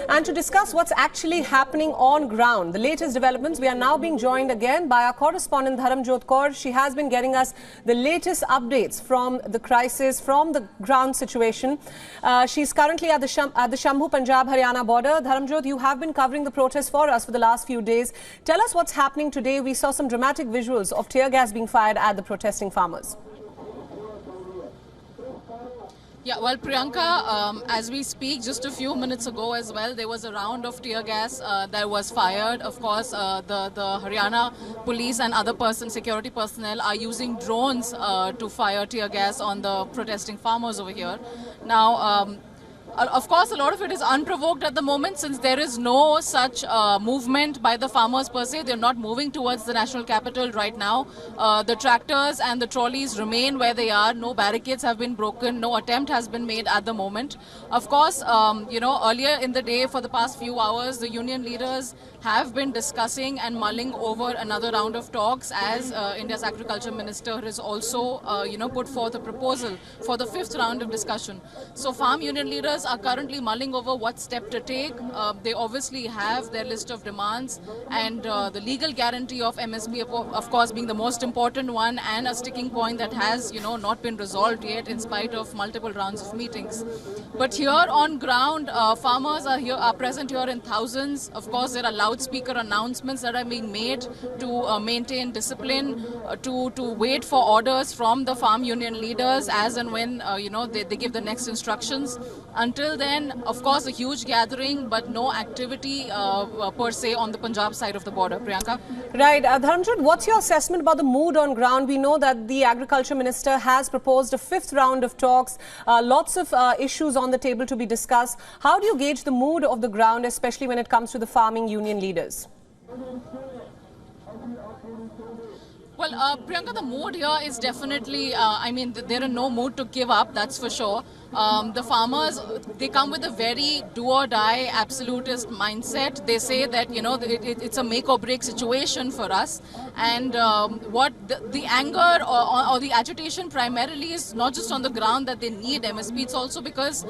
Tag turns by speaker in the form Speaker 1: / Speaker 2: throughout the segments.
Speaker 1: And to discuss what's actually happening on ground, the latest developments, we are now being joined again by our correspondent Dharamjot Kaur. She has been getting us the latest updates from the crisis, from the ground situation. She's currently at the Shambhu Punjab-Haryana border. Dharamjot, you have been covering the protests for us for the last few days. Tell us what's happening today. We saw some dramatic visuals of tear gas being fired at the protesting farmers.
Speaker 2: Yeah, well, Priyanka, as we speak, just a few minutes ago as well, there was a round of tear gas that was fired. Of course, the Haryana police and other security personnel are using drones to fire tear gas on the protesting farmers over here. Now, of course, a lot of it is unprovoked at the moment since there is no such movement by the farmers per se. They're not moving towards the national capital right now. The tractors and the trolleys remain where they are. No barricades have been broken. No attempt has been made at the moment. Of course, earlier in the day, for the past few hours, the union leaders have been discussing and mulling over another round of talks as India's agriculture minister has also, put forth a proposal for the fifth round of discussion. So farm union leaders are currently mulling over what step to take. They obviously have their list of demands, and the legal guarantee of MSP, of course, being the most important one and a sticking point that has, not been resolved yet in spite of multiple rounds of meetings. But here on ground, farmers are present here in thousands. Of course, there are loudspeaker announcements that are being made to maintain discipline, to wait for orders from the farm union leaders as and when they give the next instructions. Until then, of course, a huge gathering, but no activity per se on the Punjab side of the border. Priyanka?
Speaker 1: Right. Dharamjot, what's your assessment about the mood on ground? We know that the Agriculture Minister has proposed a fifth round of talks, lots of issues on the table to be discussed. How do you gauge the mood of the ground, especially when it comes to the farming union leaders?
Speaker 2: Well, Priyanka, the mood here is definitely, there are no mood to give up, that's for sure. The farmers, they come with a very do-or-die absolutist mindset. They say that, it's a make-or-break situation for us. And what the anger or the agitation primarily is not just on the ground that they need MSP, it's also because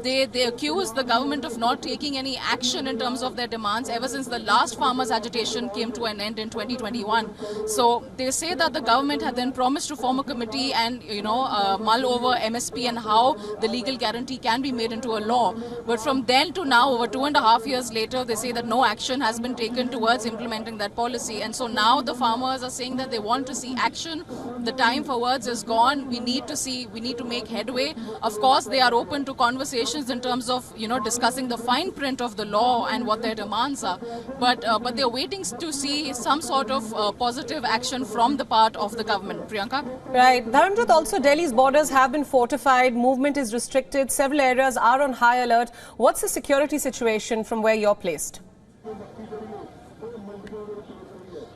Speaker 2: they accuse the government of not taking any action in terms of their demands ever since the last farmers' agitation came to an end in 2021. So they say that the government had then promised to form a committee and, mull over MSP and how the legal guarantee can be made into a law. But from then to now, over 2.5 years later, they say that no action has been taken towards implementing that policy. And so now the farmers are saying that they want to see action. The time for words is gone. We need to make headway. Of course, they are open to conversations in terms of, discussing the fine print of the law and what their demands are. But they're waiting to see some sort of positive action from the part of the government. Priyanka?
Speaker 1: Right. Dharamjot, also Delhi's borders have been fortified. Movement is restricted. Several areas are on high alert. What's the security situation from where you're placed?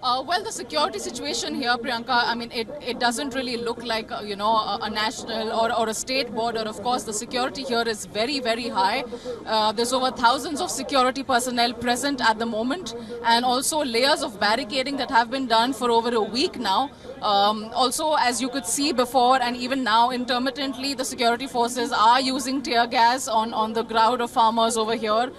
Speaker 2: Well, the security situation here, Priyanka, it doesn't really look like, a national or a state border. Of course, the security here is very, very high. There's over thousands of security personnel present at the moment, and also layers of barricading that have been done for over a week now. Also, as you could see before and even now, intermittently, the security forces are using tear gas on the crowd of farmers over here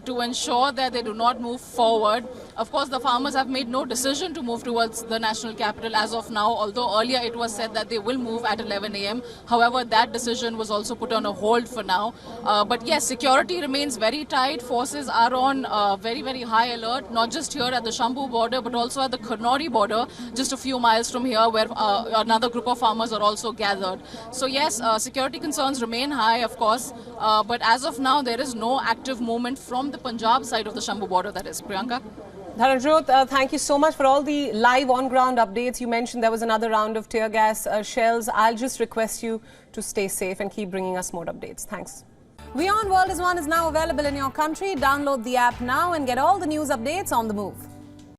Speaker 2: to ensure that they do not move forward. Of course, the farmers have made no decision to move towards the national capital as of now, although earlier it was said that they will move at 11 a.m. However, that decision was also put on a hold for now. But yes, security remains very tight. Forces are on very, very high alert, not just here at the Shambhu border, but also at the Karnauti border, just a few miles from here, where another group of farmers are also gathered. So yes, security concerns remain high, of course, but as of now, there is no active movement from the Punjab side of the Shambhu border, that is. Priyanka?
Speaker 1: Dharamjot, thank you so much for all the live on-ground updates. You mentioned there was another round of tear gas shells. I'll just request you to stay safe and keep bringing us more updates. Thanks. WION World is now available in your country. Download the app now and get all the news updates on the move.